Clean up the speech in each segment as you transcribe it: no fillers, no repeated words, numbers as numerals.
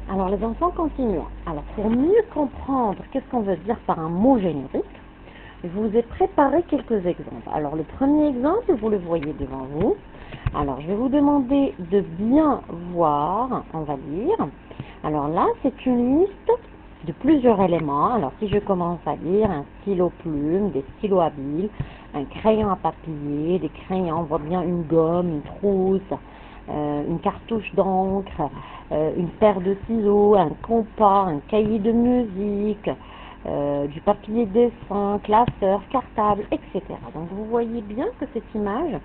Alors les enfants continuent. Alors pour mieux comprendre qu'est-ce qu'on veut dire par un mot générique, je vous ai préparé quelques exemples. Alors le premier exemple, vous le voyez devant vous. Alors je vais vous demander de bien voir, on va lire. Alors là, c'est une liste de plusieurs éléments. Alors si je commence à lire, un stylo plume, des stylos à billes, un crayon à papier, des crayons, on voit bien une gomme, une trousse, une cartouche d'encre, une paire de ciseaux, un compas, un cahier de musique, du papier dessin, classeur, cartable, etc. Donc vous voyez bien que cette image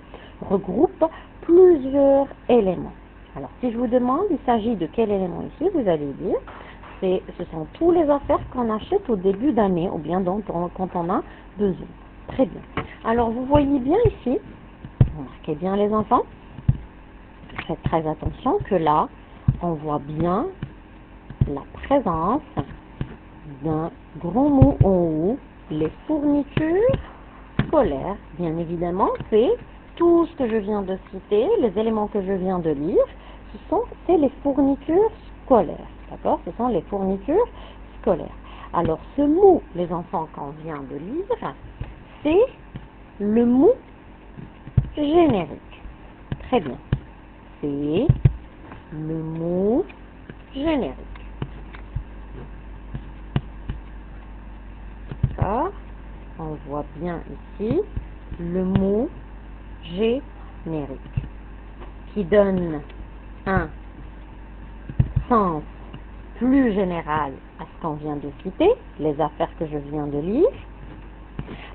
regroupe plusieurs éléments. Alors si je vous demande, il s'agit de quel élément ici, vous allez dire, ce sont tous les affaires qu'on achète au début d'année ou bien quand on a besoin. Très bien. Alors vous voyez bien ici, remarquez bien les enfants, faites très attention que là, on voit bien la présence d'un gros mot en haut, les fournitures scolaires. Bien évidemment, c'est tout ce que je viens de citer, les éléments que je viens de lire, c'est les fournitures scolaires. D'accord? Ce sont les fournitures scolaires. Alors, ce mot, les enfants, qu'on vient de lire, c'est le mot générique. Très bien. C'est le mot générique. D'accord? On voit bien ici le mot générique qui donne un sens plus général à ce qu'on vient de citer, les affaires que je viens de lire.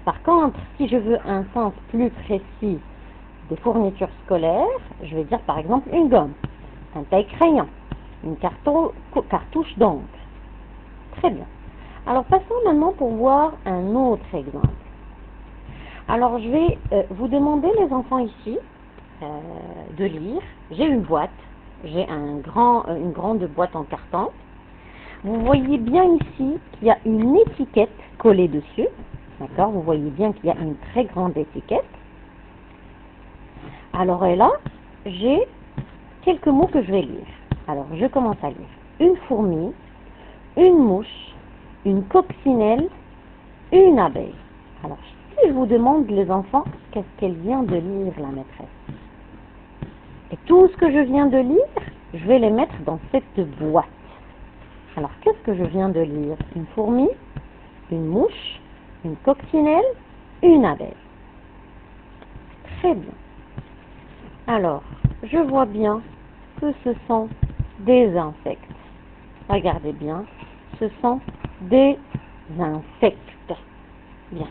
Par contre, si je veux un sens plus précis des fournitures scolaires, je vais dire par exemple une gomme, un taille-crayon, une cartouche d'encre. Très bien. Alors passons maintenant pour voir un autre exemple. Alors je vais vous demander les enfants ici de lire. J'ai une boîte, j'ai une grande boîte en carton. Vous voyez bien ici qu'il y a une étiquette collée dessus. D'accord? Vous voyez bien qu'il y a une très grande étiquette. Alors et là, j'ai quelques mots que je vais lire. Alors je commence à lire. Une fourmi, une mouche, une coccinelle, une abeille. Alors si je vous demande les enfants, qu'est-ce qu'elle vient de lire la maîtresse? Et tout ce que je viens de lire, je vais les mettre dans cette boîte. Alors qu'est-ce que je viens de lire? Une fourmi, une mouche, une coccinelle, une abeille. Très bien. Alors, je vois bien que ce sont des insectes. Regardez bien, ce sont des insectes. Bien.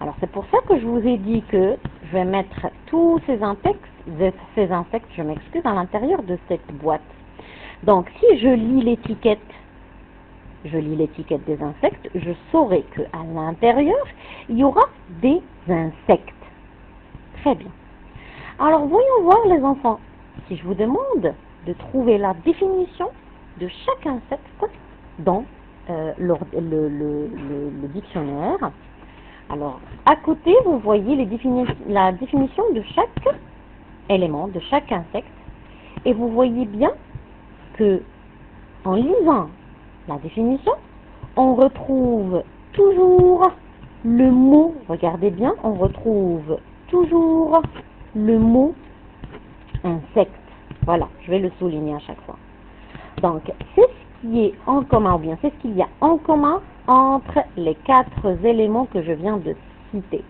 Alors, c'est pour ça que je vous ai dit que je vais mettre tous ces insectes, je m'excuse, à l'intérieur de cette boîte. Donc, si je lis l'étiquette des insectes, je saurai qu'à l'intérieur, il y aura des insectes. Très bien. Alors, voyons voir les enfants. Si je vous demande de trouver la définition de chaque insecte dans le dictionnaire. Alors, à côté, vous voyez la définition de chaque élément, de chaque insecte. Et vous voyez bien que, en lisant la définition, on retrouve toujours le mot, regardez bien, on retrouve toujours le mot insecte. Voilà, je vais le souligner à chaque fois. Donc, c'est ce qui est en commun, ou bien c'est ce qu'il y a en commun entre les 4 éléments que je viens de citer.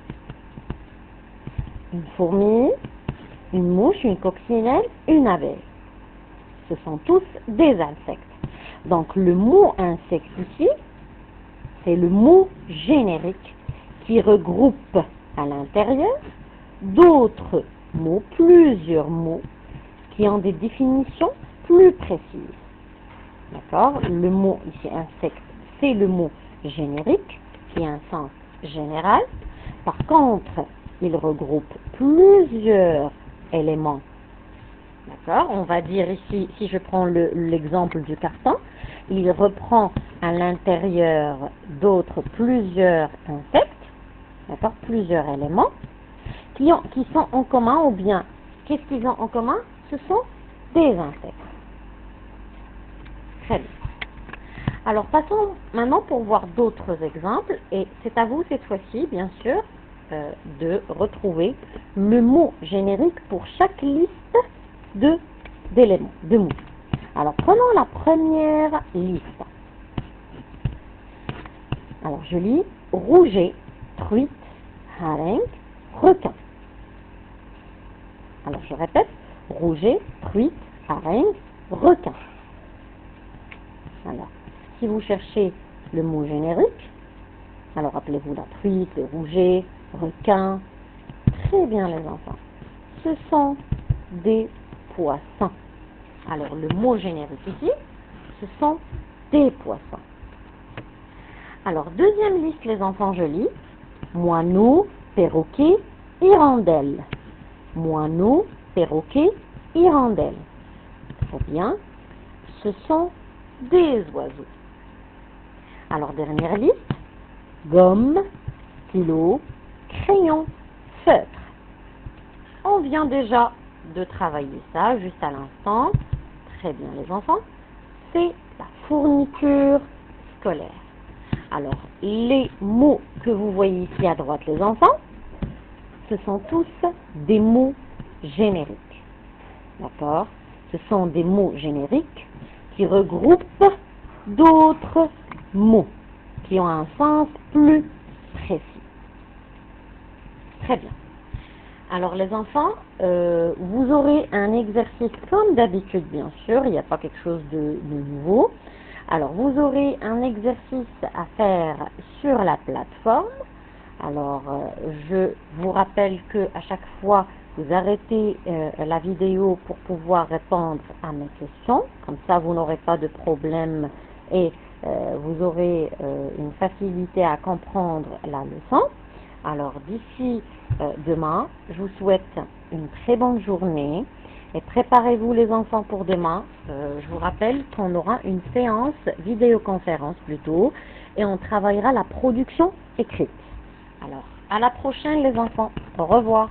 Une fourmi, une mouche, une coccinelle, une abeille. Ce sont tous des insectes. Donc, le mot insecte ici, c'est le mot générique qui regroupe à l'intérieur d'autres mots, plusieurs mots, qui ont des définitions plus précises. D'accord? Le mot ici, insecte, c'est le mot générique, qui a un sens général. Par contre, il regroupe plusieurs éléments. D'accord? On va dire ici, si je prends l'exemple du carton, il reprend à l'intérieur plusieurs insectes, d'accord? Plusieurs éléments, qui sont en commun, ou bien, qu'est-ce qu'ils ont en commun? Ce sont des insectes. Très bien. Alors, passons maintenant pour voir d'autres exemples. Et c'est à vous, cette fois-ci, bien sûr, de retrouver le mot générique pour chaque liste d'éléments, de mots. Alors, prenons la première liste. Alors, je lis rouget, truite, hareng, requin. Alors, je répète, rouget, truite, hareng, requin. Alors, si vous cherchez le mot générique, alors rappelez-vous la truite, le rouget, requin. Très bien, les enfants. Ce sont des poissons. Alors, le mot générique ici, ce sont des poissons. Alors, deuxième liste, les enfants, je lis. Moineau, perroquet, hirondelle. Moineau, perroquet, hirondelle. Très bien. Ce sont des oiseaux. Alors, dernière liste. Gomme, stylo, crayon, feutre. On vient déjà de travailler ça juste à l'instant. Très bien, les enfants. C'est la fourniture scolaire. Alors, les mots que vous voyez ici à droite, les enfants, ce sont tous des mots génériques. D'accord? Ce sont des mots génériques qui regroupent d'autres mots qui ont un sens plus précis. Très bien. Alors les enfants, vous aurez un exercice comme d'habitude, bien sûr, il n'y a pas quelque chose de nouveau. Alors vous aurez un exercice à faire sur la plateforme. Alors je vous rappelle que à chaque fois vous arrêtez la vidéo pour pouvoir répondre à mes questions. Comme ça vous n'aurez pas de problème et vous aurez une facilité à comprendre la leçon. Alors d'ici demain, je vous souhaite une très bonne journée et préparez-vous les enfants pour demain. Je vous rappelle qu'on aura une séance vidéoconférence plutôt et on travaillera la production écrite. Alors à la prochaine les enfants, au revoir.